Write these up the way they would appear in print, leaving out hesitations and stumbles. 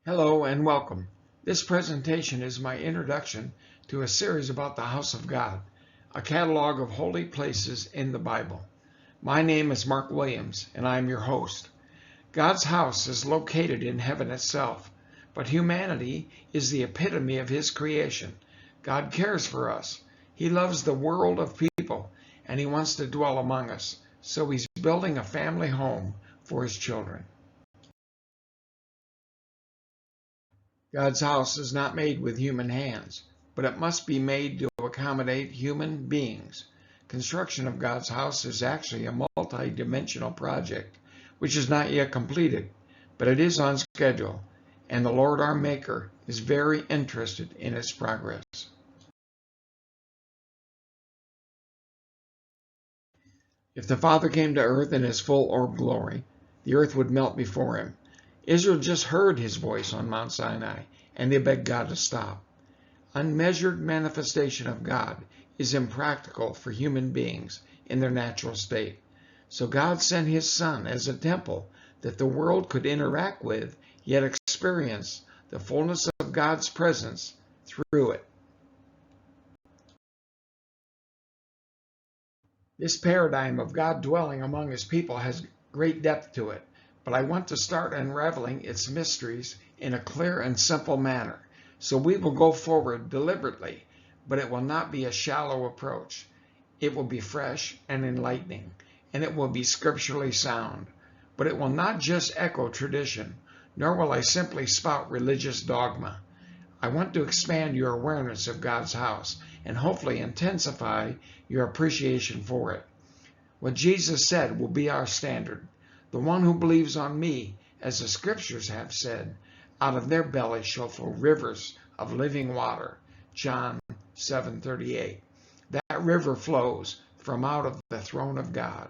Hello and welcome. This presentation is my introduction to a series about the house of God, a catalog of holy places in the Bible. My name is Mark Williams and I am your host. God's house is located in heaven itself, but humanity is the epitome of His creation. God cares for us. He loves the world of people and He wants to dwell among us, so He's building a family home for His children. God's house is not made with human hands, but it must be made to accommodate human beings. Construction of God's house is actually a multi-dimensional project, which is not yet completed, but it is on schedule, and the Lord our Maker is very interested in its progress. If the Father came to earth in His full orb glory, the earth would melt before Him. Israel just heard His voice on Mount Sinai, and they begged God to stop. Unmeasured manifestation of God is impractical for human beings in their natural state. So God sent His Son as a temple that the world could interact with, yet experience the fullness of God's presence through it. This paradigm of God dwelling among His people has great depth to it, but I want to start unraveling its mysteries in a clear and simple manner. So we will go forward deliberately, but it will not be a shallow approach. It will be fresh and enlightening, and it will be scripturally sound. But it will not just echo tradition, nor will I simply spout religious dogma. I want to expand your awareness of God's house and hopefully intensify your appreciation for it. What Jesus said will be our standard. The one who believes on me, as the scriptures have said, out of their belly shall flow rivers of living water. John 7:38. That river flows from out of the throne of God.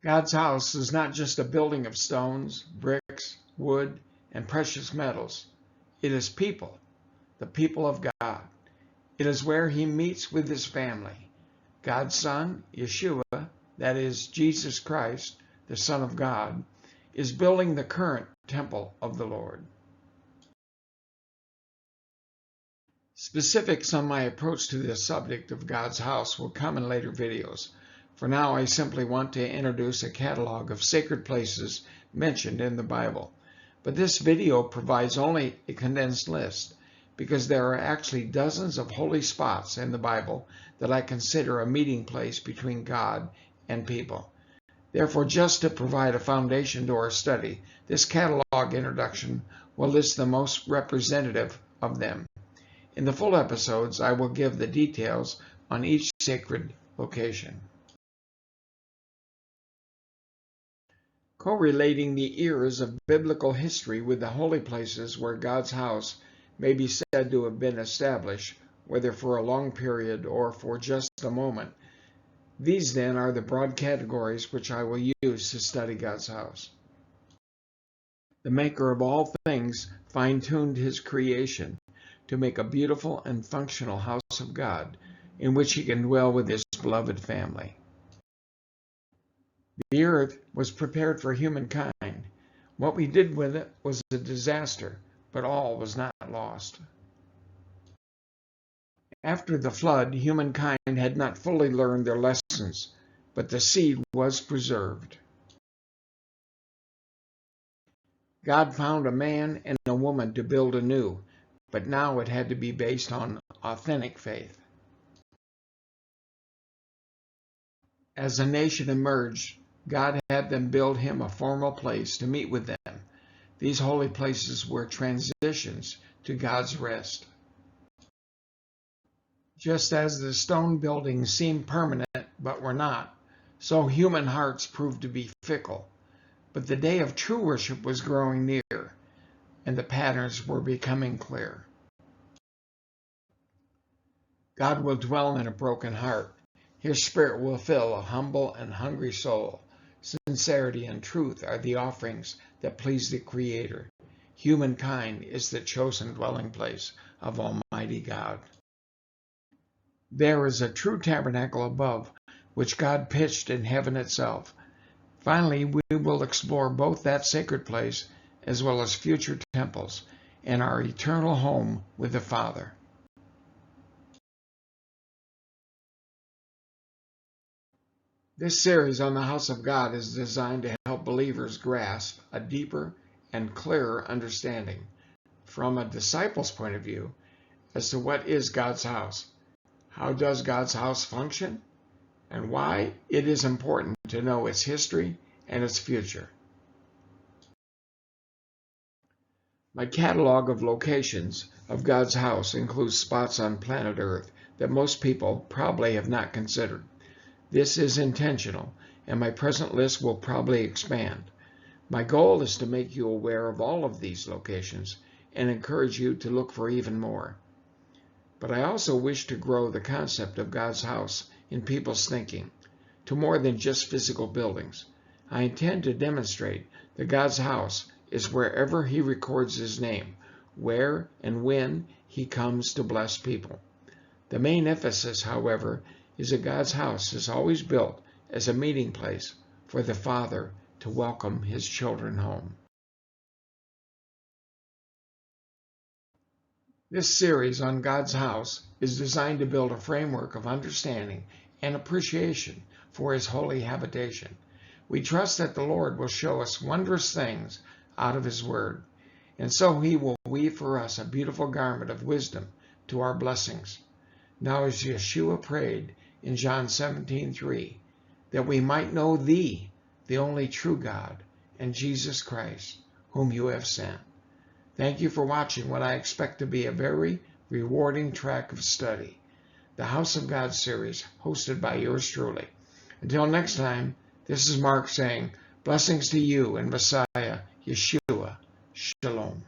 God's house is not just a building of stones, bricks, wood, and precious metals. It is people, the people of God. It is where He meets with His family. God's Son, Yeshua, that is Jesus Christ, the Son of God, is building the current temple of the Lord. Specifics on my approach to the subject of God's house will come in later videos. For now, I simply want to introduce a catalog of sacred places mentioned in the Bible. But this video provides only a condensed list, because there are actually dozens of holy spots in the Bible that I consider a meeting place between God and people. Therefore, just to provide a foundation to our study, this catalog introduction will list the most representative of them. In the full episodes, I will give the details on each sacred location. Correlating the eras of biblical history with the holy places where God's house may be said to have been established, whether for a long period or for just a moment. These then are the broad categories which I will use to study God's house. The Maker of all things fine-tuned His creation to make a beautiful and functional house of God in which He can dwell with His beloved family. The earth was prepared for humankind. What we did with it was a disaster, but all was not lost. After the flood, humankind had not fully learned their lessons, but the seed was preserved. God found a man and a woman to build anew, but now it had to be based on authentic faith. As a nation emerged, God had them build Him a formal place to meet with them. These holy places were transitions to God's rest. Just as the stone buildings seemed permanent but were not, so human hearts proved to be fickle. But the day of true worship was growing near, and the patterns were becoming clear. God will dwell in a broken heart. His Spirit will fill a humble and hungry soul. Sincerity and truth are the offerings that please the Creator. Humankind is the chosen dwelling place of Almighty God. There is a true tabernacle above, which God pitched in heaven itself. Finally, we will explore both that sacred place as well as future temples and our eternal home with the Father. This series on the house of God is designed to help believers grasp a deeper and clearer understanding from a disciple's point of view as to what is God's house, how does God's house function, and why it is important to know its history and its future. My catalog of locations of God's house includes spots on planet Earth that most people probably have not considered. This is intentional, and my present list will probably expand. My goal is to make you aware of all of these locations and encourage you to look for even more. But I also wish to grow the concept of God's house in people's thinking to more than just physical buildings. I intend to demonstrate that God's house is wherever He records His name, where and when He comes to bless people. The main emphasis, however, is that God's house is always built as a meeting place for the Father to welcome His children home. This series on God's house is designed to build a framework of understanding and appreciation for His holy habitation. We trust that the Lord will show us wondrous things out of His Word, and so He will weave for us a beautiful garment of wisdom to our blessings. Now as Yeshua prayed in John 17:3, that we might know Thee, the only true God, and Jesus Christ, whom You have sent. Thank you for watching what I expect to be a very rewarding track of study, the House of God series hosted by yours truly. Until next time, this is Mark saying, blessings to you in Messiah, Yeshua. Shalom.